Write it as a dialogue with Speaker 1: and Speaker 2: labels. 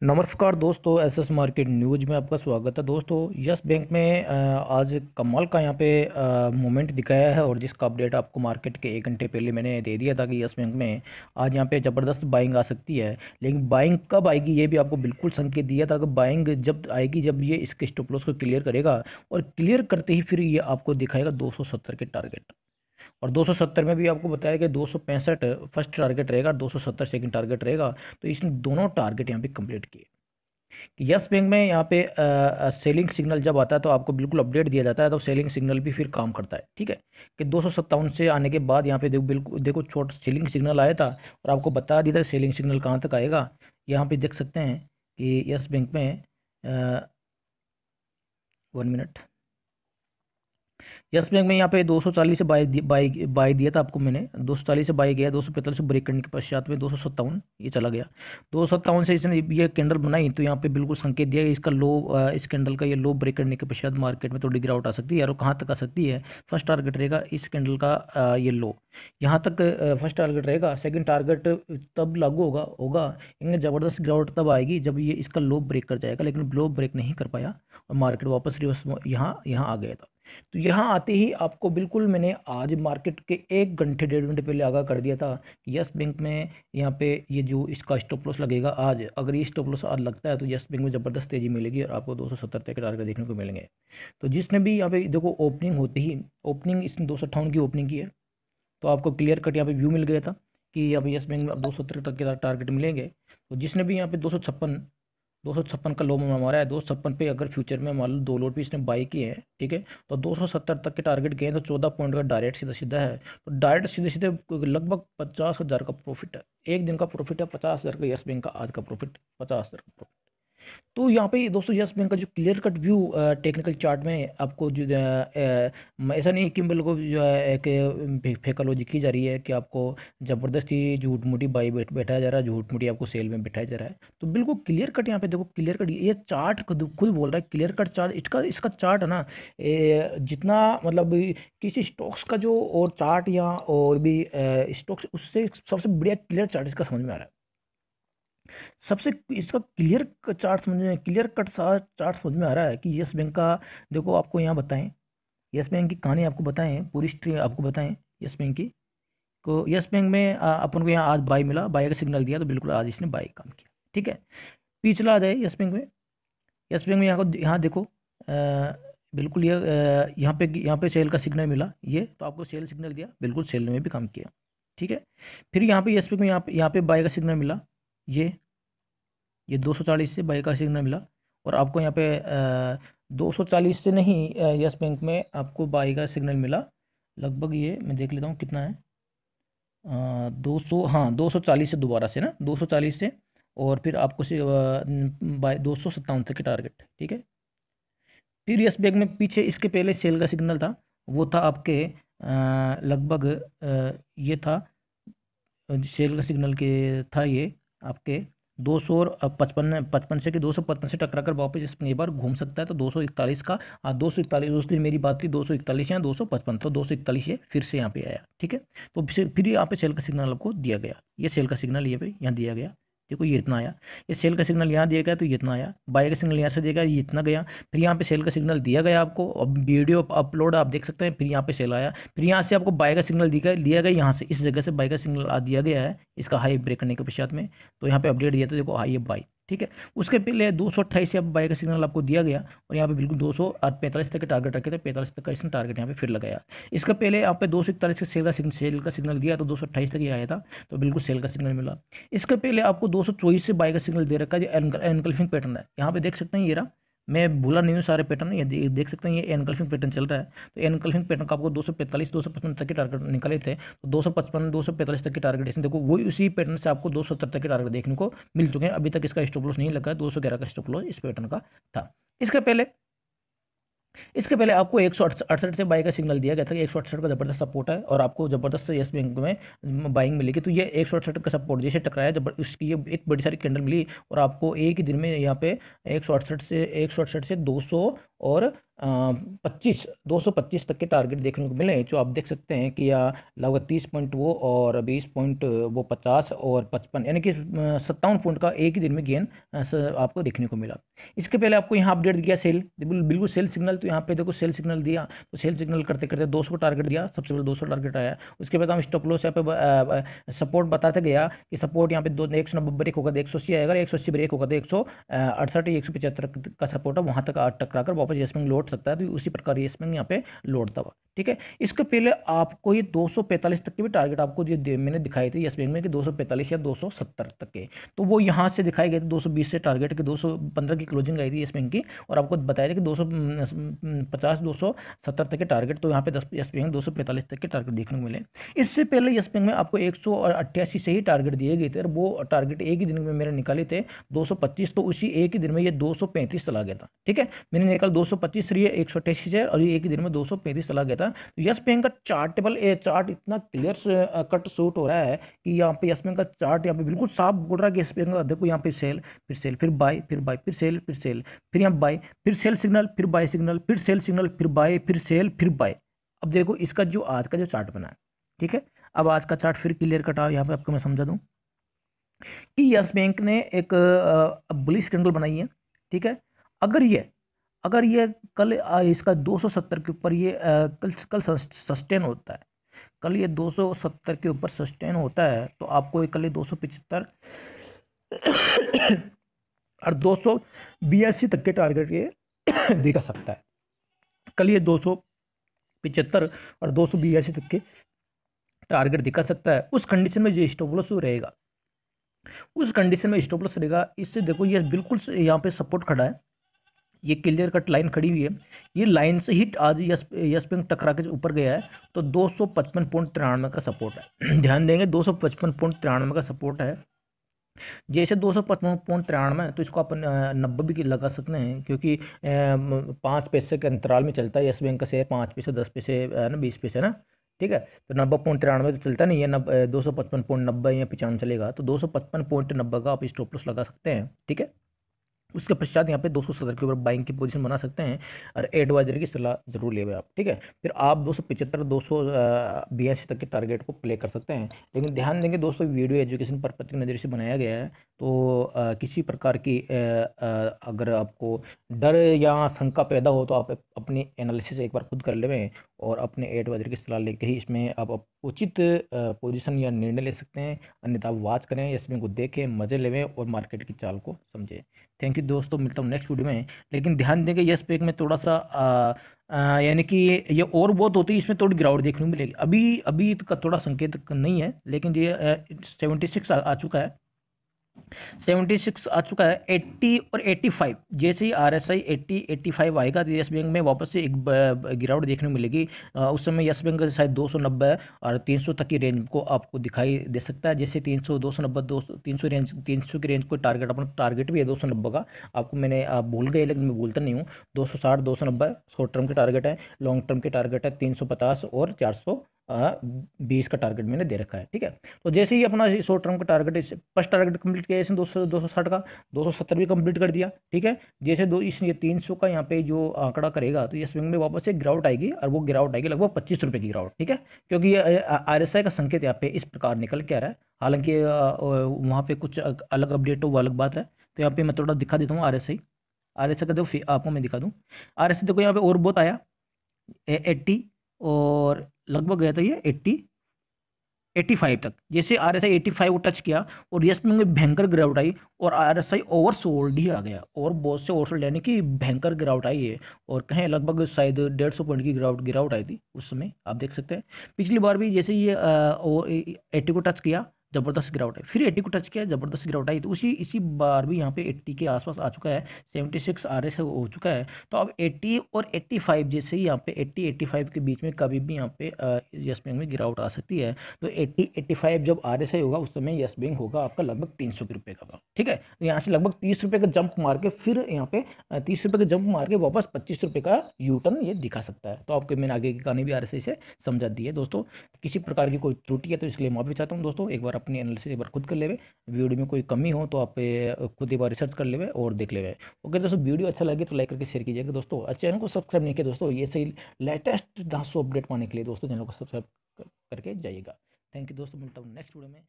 Speaker 1: नमस्कार दोस्तों, SS market news में आपका स्वागत है। दोस्तों, यस बैंक में आज कमाल का यहाँ पे मोमेंट दिखाया है और जिसका अपडेट आपको मार्केट के 1 घंटे पहले मैंने दे दिया था कि यस बैंक में आज यहाँ पे ज़बरदस्त बाइंग आ सकती है। लेकिन बाइंग कब आएगी ये भी आपको बिल्कुल संकेत दिया था कि बाइंग जब आएगी जब ये इसके स्टॉप लॉस को क्लियर करेगा और क्लियर करते ही फिर ये आपको दिखाएगा 270 के टारगेट। और 270 में भी आपको बताया कि 265 फर्स्ट टारगेट रहेगा, 270 सेकंड टारगेट रहेगा। तो इसने दोनों टारगेट यहाँ पे कंप्लीट किए। यस बैंक में यहाँ पे सेलिंग सिग्नल जब आता है तो आपको बिल्कुल अपडेट दिया जाता है, तो सेलिंग सिग्नल भी फिर काम करता है। ठीक है कि 257 से आने के बाद यहाँ पे बिल्कुल देखो छोटा सेलिंग सिग्नल आया था और आपको बता दिया था सेलिंग सिग्नल कहाँ तक आएगा। यहाँ पे देख सकते हैं कि यस बैंक में 1 मिनट। यस बैंक में यहाँ पे 240 से बाई बाई बाई दिया था आपको मैंने, 240 से बाई गया, 245 से ब्रेक करने के पश्चात में 257 ये चला गया। 257 से इसने ये कैंडल बनाई तो यहाँ पे बिल्कुल संकेत दिया कि इसका लो, इस कैंडल का ये लो ब्रेक करने के पश्चात मार्केट में थोड़ी गिरावट आ सकती है। और कहाँ तक आ सकती है, फर्स्ट टारगेट रहेगा इस कैंडल का ये लो, यहाँ तक फर्स्ट टारगेट रहेगा। सेकेंड टारगेट तब लागू होगा होगा इनमें ज़बरदस्त गिरावट तब आएगी जब ये इसका लो ब्रेक कर जाएगा, लेकिन लो ब्रेक नहीं कर पाया और मार्केट वापस रिवर्स यहाँ यहाँ आ गया था। तो यहाँ आते ही आपको बिल्कुल मैंने आज मार्केट के 1 घंटे 1.5 घंटे पहले आगाह कर दिया था कि यस बैंक में यहाँ पे ये जो इसका स्टॉप लॉस लगेगा आज, अगर ये स्टॉप लॉस आज लगता है तो यस बैंक में ज़बरदस्त तेज़ी मिलेगी और आपको 270 तक के टारगेट देखने को मिलेंगे। तो जिसने भी यहाँ पे देखो ओपनिंग होते ही, ओपनिंग इसने 258 की ओपनिंग की है, तो आपको क्लियर कट यहाँ पे व्यू मिल गया था कि यहाँ पे यस बैंक में अब 270 तक के टारगेट मिलेंगे। तो जिसने भी यहाँ पे 256 का लो में हमारा है, 256 पे अगर फ्यूचर में मान लो 2 लोट भी इसने बाई किए हैं, ठीक है, तो 270 तक के टारगेट गए तो 14 पॉइंट का डायरेक्ट सीधा सीधा है। तो डायरेक्ट सीधे सीधे लगभग 50,000 का प्रॉफिट है, एक दिन का प्रॉफिट है 50,000 का। यस बैंक का आज का प्रॉफिट 50,000 का प्रॉफिट। तो यहाँ पे दोस्तों यस बैंक का जो clear cut view technical chart में आपको जो ऐसा नहीं कि बिल्कुल जो है एक फेकालॉजी की जा रही है कि आपको ज़बरदस्ती झूठ मूठी बाई बैठाया जा रहा है, झूठ मूठी आपको सेल में बैठाया जा रहा है। तो बिल्कुल क्लियर कट यहाँ पे देखो, क्लियर कट ये चार्ट खुद बोल रहा है, क्लियर कट चार्ट इसका इसका चार्ट है ना, जितना मतलब किसी स्टॉक्स का जो और चार्ट या और भी स्टॉक्स उससे सबसे बढ़िया क्लियर चार्ट इसका समझ में आ रहा है। सबसे इसका क्लियर कट चार्ट समझ में आ रहा है कि यस बैंक का। देखो आपको यहाँ बताएं, यस बैंक की कहानी आपको बताएं, पूरी हिस्ट्री आपको बताएं यस बैंक की। को यस बैंक में अपन को यहाँ आज बाई मिला, बाई का सिग्नल दिया तो बिल्कुल आज इसने बाई काम किया। ठीक है, पिछला आ जाए यस बैंक में। यस बैंक में यहाँ देखो बिल्कुल ये यहाँ पे सेल का सिग्नल मिला, ये तो आपको सेल सिग्नल दिया, बिल्कुल सेल में भी काम किया। ठीक है, फिर यहाँ पे यस बैंक में यहाँ पे बाई का सिग्नल मिला, ये 240 से बाई का सिग्नल मिला और आपको यहाँ पे 240 से नहीं, यस बैंक में आपको बाई का सिग्नल मिला लगभग, ये मैं देख लेता हूँ कितना है, 200, हाँ 240 से दोबारा से ना, 240 से और फिर आपको से बाई 257 तक के टारगेट। ठीक है, फिर यस बैंक में पीछे इसके पहले सेल का सिग्नल था, वो था आपके लगभग ये था सेल का सिग्नल के था ये आपके 200 और 55 से कि 255 से टकरा कर वापस इसमें एक बार घूम सकता है। तो 241 का 241 उस दिन मेरी बात थी 241 या 255, तो 241 ये फिर से यहाँ पे आया। ठीक है, तो फिर यहाँ पे सेल का सिग्नल आपको दिया गया, ये सेल का सिग्नल ये पे यहाँ दिया गया। देखो ये इतना आया, ये सेल का सिग्नल यहाँ दिया गया तो ये इतना आया, बाय का सिग्नल यहाँ से दिया गया ये इतना गया, फिर यहाँ पे सेल का सिग्नल दिया गया आपको। अब वीडियो अपलोड आप देख सकते हैं, फिर यहाँ पे सेल आया, फिर यहाँ से आपको बाय का सिग्नल दिया गया, यहाँ से इस जगह से बाय का सिग्नल दिया गया है इसका हाई ब्रेक करने के पश्चात में। तो यहाँ पे अपडेट दिया था देखो हाई बाई। ठीक है, उसके पहले 228 से अब बाय का सिग्नल आपको दिया गया और यहाँ पे बिल्कुल 245 तक के टारगेट रखे थे, 45 तक का इसने टारगेट यहाँ पे फिर लगाया। इसका पहले यहाँ पे 241 के सेल का सिग्नल दिया तो 228 तक ही आया था, तो बिल्कुल सेल का सिग्नल मिला। इसके पहले आपको 224 से बाय का सिग्नल दे रखा है, जो एनकल्फिंग पैटर्न है, यहाँ पे देख सकते हैं ये रहा, मैं भूला नहीं हूँ सारे पैटर्न, ये देख सकते हैं ये एनकल्फिंग पैटर्न चल रहा है। तो एनकल्फिंग पैटर्न का आपको 245 255 तक के टारगेट निकले थे, तो 255 245 तक के टारगेट इसमें देखो वही उसी पैटर्न से आपको 270 तक के टारगेट देखने को मिल चुके हैं। अभी तक इसका स्टॉप लॉस नहीं लगा है, 211 का स्टॉप लॉस इस पैटर्न का था। इसके पहले आपको 168 से बाई का सिग्नल दिया गया था कि 168 का जबरदस्त सपोर्ट है और आपको जबरदस्त यस बैंक में बाइंग मिलेगी। तो ये 168 का सपोर्ट जैसे टकराया जब उसकी ये एक बड़ी सारी कैंडल मिली और आपको एक ही दिन में यहाँ पे 168 से 200 और 225 तक के टारगेट देखने को मिले, जो आप देख सकते हैं कि यहाँ लगभग 30 पॉइंट वो और 20 पॉइंट वो 50 और 55, यानी कि 57 पॉइंट का एक ही दिन में गेन आपको देखने को मिला। इसके पहले आपको यहाँ अपडेट दिया सेल, बिल्कुल सेल सिग्नल, तो यहाँ पे देखो सेल सिग्नल दिया, तो सेल सिग्नल करते करते 200 टारगेट दिया, सबसे पहले 200 टारगेट आया। उसके बाद हम स्टॉप लॉस यहाँ पे सपोर्ट बताते गया कि सपोर्ट यहाँ पे 190 ब्रेक होगा तो 180 आएगा, 180 ब्रेक होगा तो 168 या 175 का सपोर्ट है, वहाँ तक टकरा कर वापस येस बैंक लौट सकता है। तो उसी प्रकार येस बैंक यहाँ पे लौटता हुआ, ठीक है। इसके पहले आपको ये 245 तक के भी टारगेट आपको ये मैंने दिखाए थे येस बैंक में कि 245 या 270 तक के, तो वो यहाँ से दिखाए गए थे 220 से टारगेट के 215 की क्लोजिंग आई थी येस बैंक की, और आपको बताया था कि 250 270 तक के टारगेट, तो यहाँ पे येस बैंक 245 तक के टारगेट देखने को मिले। इससे पहले येस बैंक में आपको 188 से ही टारगेट दिए गए थे, और वो टारगेट एक ही दिन में मेरे निकाले थे 225, तो उसी एक ही दिन में ये 235 चला गया था, ठीक है। मैंने निकाल 225 रही है 188 से, और ये एक ही दिन में 235 चला गया था। तो यस बैंक का चार्ट इतना क्लियर कट शूट हो रहा है कि यहाँ पे यस बैंक का चार्ट यहाँ पे बिल्कुल साफ बोल रहा है कि यस बैंक का, देखो यहाँ पे सेल, फिर बाय, फिर बाय, फिर सेल, फिर सेल, फिर यहाँ बाय, फिर सेल सिग्नल, फिर बाय सिग्नल, फिर सेल सिग्नल, फिर बाय, फिर सेल, फिर बाय। अब देखो इसका जो आज का जो चार्ट बना है, ठीक है। अब आज का चार्ट फिर क्लियर कटा, यहाँ पे आपको मैं समझा दूं कि यस बैंक ने एक बुलिश कैंडल बनाई है, ठीक है। अगर ये कल इसका 270 के ऊपर ये कल सस्टेन होता है, कल ये 270 के ऊपर सस्टेन होता है, तो आपको कल ये 275 और 282 तक के टारगेट ये दिखा सकता है। कल ये 275 और 282 तक के टारगेट दिखा सकता है। उस कंडीशन में जो स्टॉप लॉस रहेगा, उस कंडीशन में स्टॉप लॉस रहेगा। इससे देखो ये बिल्कुल यहाँ पे सपोर्ट खड़ा है, ये क्लियर कट लाइन खड़ी हुई है, ये लाइन से हिट आज यस बैंक टकरा के ऊपर गया है, तो 255.93 का सपोर्ट है। ध्यान देंगे 255.93 का सपोर्ट है। जैसे 255.93 तो इसको अपन 90 भी लगा सकते हैं, क्योंकि 5 पैसे के अंतराल में चलता है यस बैंक का शेयर, 5 पैसे 10 पैसे ना 20 पैसे ना, ठीक है। तो 90.93 तो चलता नहीं है, 255.90 या 95 चलेगा, तो 255.90 का आप स्टॉप लॉस लगा सकते हैं, ठीक है। उसके पश्चात यहाँ पे 270 के ऊपर बाइंग की पोजीशन बना सकते हैं, और एडवाइजर की सलाह जरूर ले आप, ठीक है। फिर आप 275 282 तक के टारगेट को प्ले कर सकते हैं। लेकिन ध्यान देंगे दोस्तों, वीडियो एजुकेशन पर्पज की नज़र से बनाया गया है, तो किसी प्रकार की अगर आपको डर या शंका पैदा हो तो आप अपनी एनालिसिस एक बार खुद कर लें, और अपने एडवाइजर की सलाह लेके ही इसमें आप उचित पोजीशन या निर्णय ले सकते हैं। अन्यथा आप वॉच करें, इसमें को देखें, मजे लें और मार्केट की चाल को समझें। थैंक यू दोस्तों, मिलता हूँ नेक्स्ट वीडियो में। लेकिन ध्यान देंगे यस बैंक में थोड़ा सा यानी कि ये और बहुत होती है, इसमें थोड़ी गिरावट देखने को मिलेगी। अभी का थोड़ा संकेत नहीं है, लेकिन ये 76 आ चुका है, 76 आ चुका है। 80 और 85 जैसे ही RSI 80 85 आएगा तो यस बैंक में वापस से एक गिरावट देखने को मिलेगी। उस समय यस बैंक शायद 290 और 300 तक की रेंज को आपको दिखाई दे सकता है। जैसे 300 290 200 300 की रेंज को टारगेट, अपना टारगेट भी है 290 का, आपको मैंने आप भूल गए लेकिन मैं भूलता नहीं हूँ। 260 290 शॉर्ट टर्म के टारगेट है, लॉन्ग टर्म के टारगेट है 350 और 420 का टारगेट मैंने दे रखा है, ठीक है। तो जैसे ही अपना शॉर्ट टर्म का टारगेट, फर्स्ट टारगेट कंप्लीट किया इसने 260 का, 270 भी कंप्लीट कर दिया, ठीक है। जैसे ये 300 का यहाँ पे जो आंकड़ा करेगा तो ये स्विंग में वापस एक गिरावट आएगी, और वो गिरावट आएगी लगभग 25 रुपये की गिरावट, ठीक है। क्योंकि RSI का संकेत यहाँ पे इस प्रकार निकल के आ रहा है। हालांकि वहाँ पे कुछ अलग अपडेट हो वो अलग बात है। तो यहाँ पे मैं थोड़ा दिखा देता हूँ RSI का, देखो आपको मैं दिखा दूँ। RSI देखो यहाँ पे और बहुत आया 80 और लगभग गया था ये 85 तक। जैसे RSI 85 को टच किया और यस में भयंकर गिरावट आई, और RSI ओवरसोल्ड ही आ गया, और बहुत से ओवरसोल्ड यानी कि भयंकर गिरावट आई है, और कहें लगभग शायद 150 पॉइंट की गिरावट आई थी उस समय, आप देख सकते हैं। पिछली बार भी जैसे ये 80 को टच किया, ज़बरदस्त गिरावट आई, फिर 80 को टच किया, ज़बरदस्त गिरावट आई, तो इसी बार भी यहाँ पे 80 के आसपास आ चुका है, 76 RSI हो चुका है। तो अब 80 और 85 जैसे ही यहाँ पे 80 85 के बीच में कभी भी यहाँ पे यस बैंक में गिरावट आ सकती है। तो 80 85 जब RSI होगा उस समय यस बैंक होगा आपका लगभग 300 रुपये का। ठीक है। तो यहाँ से लगभग 30 रुपये का जंप मार के फिर यहाँ पे 30 रुपये का जंप मार के वापस 25 रुपये का यू टर्न ये दिखा सकता है। तो आपके मैंने आगे की कहानी भी RSI से समझा दी है दोस्तों। किसी प्रकार की कोई त्रुटि है तो इसके लिए माफी चाहता हूँ दोस्तों। एक बार अपनी एनालिसिस एक बार खुद कर लेवे, वीडियो में कोई कमी हो तो आप खुद एक बार रिसर्च कर लेवे और देख लेवे। ओके दोस्तों, वीडियो अच्छा लगे तो लाइक करके शेयर कीजिएगा दोस्तों। और चैनल को सब्सक्राइब नहीं किया दोस्तों, ये सही लेटेस्ट 10 अपडेट पाने के लिए दोस्तों चैनल को सब्सक्राइब करके जाइएगा। थैंक यू दोस्तों, मिलता हूँ नेक्स्ट वीडियो में।